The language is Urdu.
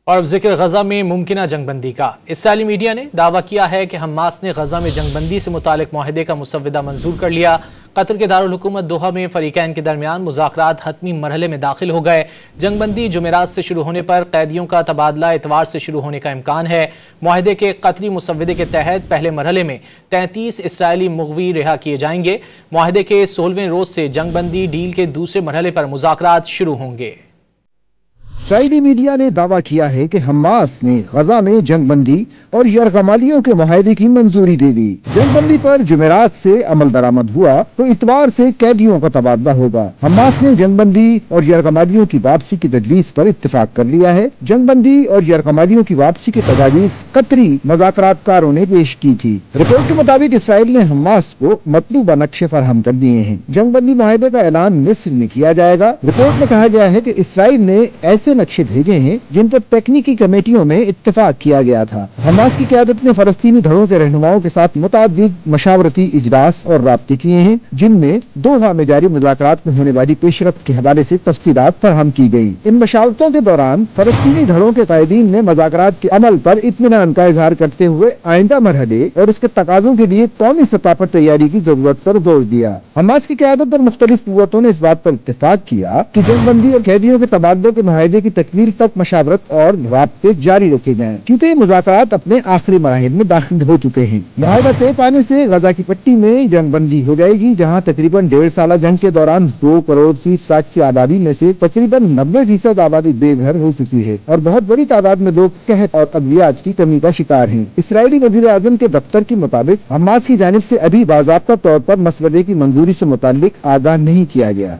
اور اب ذکر غزہ میں ممکنہ جنگ بندی کا۔ اسرائیلی میڈیا نے دعویٰ کیا ہے کہ حماس نے غزہ میں جنگ بندی سے متعلق معاہدے کا مسودہ منظور کر لیا۔ قطر کے دارالحکومت دوحہ میں فریقین کے درمیان مذاکرات حتمی مرحلے میں داخل ہو گئے۔ جنگ بندی جمعرات سے شروع ہونے پر قیدیوں کا تبادلہ اتوار سے شروع ہونے کا امکان ہے۔ معاہدے کے قطری مسودے کے تحت پہلے مرحلے میں 33 اسرائیلی مغوی رہا کیے جائیں گے۔ معاہدے کے 16ویں روز سے جنگ بندی ڈیل کے دوسرے مرحلے پر مذاکرات شروع ہوں گے۔ اسرائیلی میڈیا نے دعویٰ کیا ہے کہ حماس نے غزہ میں جنگ بندی اور یرغمالیوں کے معاہدے کی منظوری دے دی۔ جنگ بندی پر جمعرات سے عمل درآمد ہوا تو اتوار سے قیدیوں کا تبادلہ ہوگا۔ حماس نے جنگ بندی اور یرغمالیوں کی واپسی کی تجویز پر اتفاق کر لیا ہے۔ جنگ بندی اور یرغمالیوں کی واپسی کی تجاویز قطری مذاکرات کاروں نے پیش کی تھی۔ رپورٹ کے مطابق اسرائیل نے حماس کو مطلوبہ نقشے فراہم کر دیے ہیں۔ جنگ بندی معاہدے کا اعلان مصر میں کیا جائے گا۔ رپورٹ میں کہا گیا ہے کہ اسرائیل نے ایسے نقشے بھیجے ہیں جن پر تکنیکی کمیٹیوں میں اتفاق کیا گیا تھا۔ حماس کی قیادت نے فلسطینی دھڑوں کے رہنماؤں کے ساتھ متعدد مشاورتی اجلاس اور رابطے کیے ہیں، جن میں دوحہ میں جاری مذاکرات میں ہونے والی پیش رفت کے حوالے سے تفصیلات فراہم کی گئی۔ ان مشاورتوں کے دوران فلسطینی دھڑوں کے قائدین نے مذاکرات کے عمل پر اطمینان کا اظہار کرتے ہوئے آئندہ مرحلے اور اس کے تقاضوں کے لیے قومی سطح پر تیاری کی ضرورت پر زور دیا۔ حماس کی قیادت پر مختلف قوتوں نے اس بات پر اتفاق کیا کہ جنگ بندی اور قیدیوں کے تبادلے کے معاہدے کی تکمیل تک مشاورت اور رابطے جاری رکھے جائیں، کیونکہ یہ مذاکرات اپنے آخری مراحل میں داخل ہو چکے ہیں۔ معاہدہ طے پانے سے غزہ کی پٹی میں جنگ بندی ہو جائے گی، جہاں تقریباً 1.5 سالہ جنگ کے دوران 2 کروڑ فیصد کی آبادی میں سے تقریباً 90% آبادی بے گھر ہو چکی ہے اور بہت بڑی تعداد میں لوگ قحط اور ادویات کی کمی کا شکار ہیں۔ اسرائیلی وزیر اعظم کے دفتر کے مطابق حماس کی جانب سے ابھی باضابطہ طور پر مسودے کی منظوری سے متعلق آگاہ نہیں کیا گیا۔